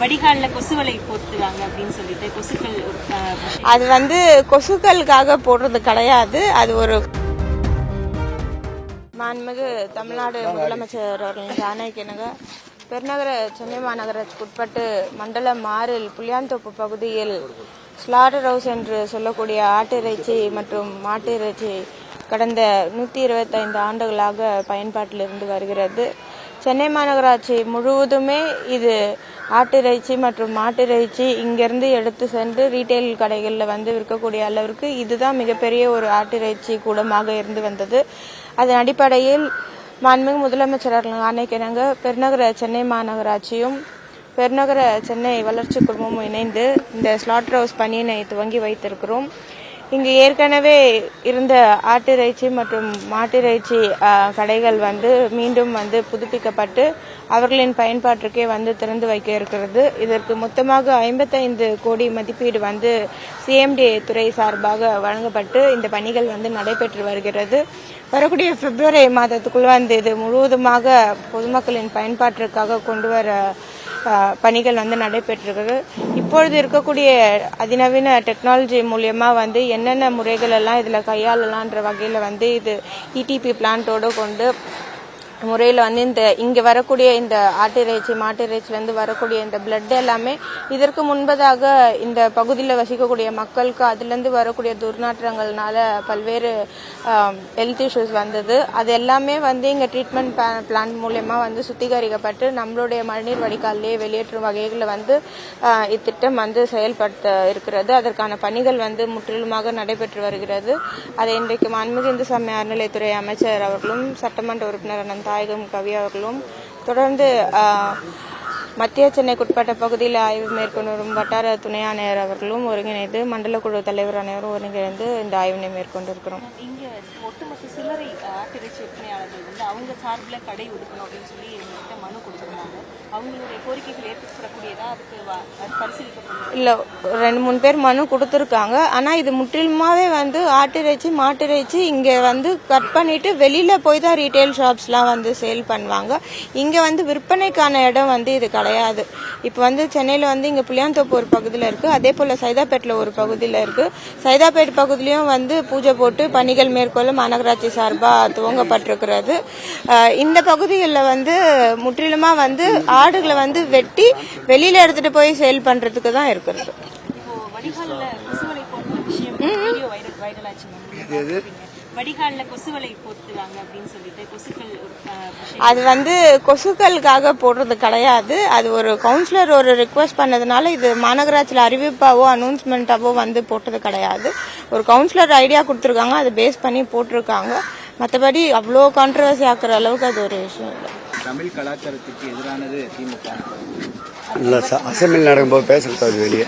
வடிகால்ல கொசுவலை போட்டுறாங்க அப்படின்னு சொல்லிட்டு கொசுக்கள் அது கொசுக்களுக்காக போடுறது கிடையாது. அது ஒரு மாண்புமிகு தமிழ்நாடு முதலமைச்சர் அவர்களின் ஆணைக்கிணங்க பெருநகர சென்னை மாநகரத்துக்கு உட்பட்டு மண்டலம் 6 புளியாந்தோப்பு பகுதியில் ஸ்லாட்டர் ஹவுஸ் என்று சொல்லக்கூடிய ஆட்டிறைச்சி மற்றும் மாட்டு இறைச்சி கடந்த 125 ஆண்டுகளாக பயன்பாட்டில் இருந்து வருகிறது. சென்னை மாநகராட்சி முழுவதுமே இது ஆட்டிறைச்சி மற்றும் மாட்டிறைச்சி இங்கிருந்து எடுத்து சென்று ரீட்டைல் கடைகளில் விற்கக்கூடிய அளவிற்கு இதுதான் மிகப்பெரிய ஒரு ஆட்டிறைச்சி கூடமாக இருந்து வந்தது. அதன் அடிப்படையில் மாண்புமிகு முதலமைச்சர் அவர்கள் ஆணைக்கிணங்க பெருநகர சென்னை மாநகராட்சியும் பெருநகர சென்னை வளர்ச்சி குழுமமும் இணைந்து இந்த ஸ்லாட்டர் ஹவுஸ் பணியினை துவங்கி வைத்திருக்கிறோம். இங்கு ஏற்கனவே இருந்த ஆட்டிறைச்சி மற்றும் மாட்டிறைச்சி கடைகள் மீண்டும் புதுப்பிக்கப்பட்டு அவர்களின் பயன்பாட்டிற்கே திறந்து வைக்க இருக்கிறது. இதற்கு மொத்தமாக 55 கோடி மதிப்பீடு சிஎம்டி துறை சார்பாக வழங்கப்பட்டு இந்த பணிகள் நடைபெற்று வருகிறது. வரக்கூடிய பிப்ரவரி மாதத்துக்குள் இது முழுவதுமாக பொதுமக்களின் பயன்பாட்டிற்காக கொண்டு வர பணிகள் நடைபெற்றிருக்கிறது. இப்பொழுது இருக்கக்கூடிய அதிநவீன டெக்னாலஜி மூலியமா என்னென்ன முறைகள் எல்லாம் இதுல கையாளலான்ற வகையில இது இடிபி பிளான்ட்டோடு கொண்டு முறையில் இங்க வரக்கூடிய இந்த ஆட்டிறைச்சி மாட்டிறைச்சியிலிருந்து வரக்கூடிய இந்த பிளட் எல்லாமே இதற்கு முன்பதாக இந்த பகுதியில் வசிக்கக்கூடிய மக்களுக்கு அதிலிருந்து வரக்கூடிய துர்நாற்றங்கள்னால பல்வேறு ஹெல்த் இஷ்யூஸ் வந்தது. அது எல்லாமே இங்க ட்ரீட்மெண்ட் பிளான் மூலமா சுத்திகரிக்கப்பட்டு நம்மளுடைய மழைநீர் வடிகாலிலேயே வெளியேற்றும் வகைகளில் இத்திட்டம் செயல்படுத்த இருக்கிறது. அதற்கான பணிகள் முற்றிலுமாக நடைபெற்று வருகிறது. அதை இன்றைக்கு மாண்புமிகு இந்து சமய அறநிலையத்துறை அமைச்சர் அவர்களும் சட்டமன்ற உறுப்பினர் தாயகம் கவி அவர்களும் தொடர்ந்து மத்திய சென்னைக்குட்பட்ட பகுதியில் ஆய்வு மேற்கொண்டு வரும் வட்டார துணை ஆணையர் அவர்களும் ஒருங்கிணைந்து மண்டல குழு தலைவர் அனைவரும் ஒருங்கிணைந்து இந்த ஆய்வினை மேற்கொண்டிருக்கிறோம். இங்க ஒட்டுமொத்த சில்லறை ஆட்டிறைச்சி விற்பனையாளர்கள் அவங்க சார்பில் கடை ஒதுக்கணும் அப்படின்னு சொல்லி மனு கொடுத்திருந்தாங்க. அவங்களுடைய கோரிக்கைகள் ஏற்படக்கூடியதா அதுக்கு பரிசீலிக்கப்படும் இல்ல 2-3 பேர் மனு கொடுத்திருக்காங்க. ஆனா இது முற்றிலுமாவே ஆட்டிறைச்சி மாட்டிறைச்சி இங்க கட் பண்ணிட்டு வெளியில போய் தான் ரீட்டைல் ஷாப்ஸ் எல்லாம் சேல் பண்ணுவாங்க. இங்க விற்பனைக்கான இடம் இது கிடையாது. இப்ப சென்னையில இங்க புளியாந்தோப்பு ஒரு பகுதியில இருக்கு, அதே போல சைதாப்பேட்ல ஒரு பகுதியில இருக்கு. சைதாப்பேட் பகுதியிலும் பூஜை போட்டு பணிகள் மேற்கொள்ள மாநகராட்சி சார்பா துவங்கப்பட்டிருக்கிறது. இந்த பகுதிகளில் முற்றிலுமா ஆடுகளை வெட்டி வெளியில எடுத்துட்டு போய் சேல் பண்றதுக்கு தான் இருக்கிறது. வடிகால்ல கொசுவலை போட்டுறாங்க அப்படின்னு சொல்லிட்டு கொசுக்கள் அது கொசுக்களுக்காக போடுறது கிடையாது. அது ஒரு கவுன்சிலர் ஒரு ரிக்வெஸ்ட் பண்ணதுனால இது மாநகராட்சியில் அறிவிப்பாவோ அனௌன்ஸ்மெண்டாவோ போட்டது கிடையாது. ஒரு கவுன்சிலர் ஐடியா கொடுத்துருக்காங்க, அதை பேஸ் பண்ணி போட்டிருக்காங்க. மற்றபடி அவ்வளோ கான்ட்ரவர்சி ஆக்குற அளவுக்கு அது ஒரு விஷயம் இல்லை. தமிழ் கலாச்சாரத்துக்கு எதிரானது திமுக அசம்பிளி நடக்கும்போது பேசுறது வெளியே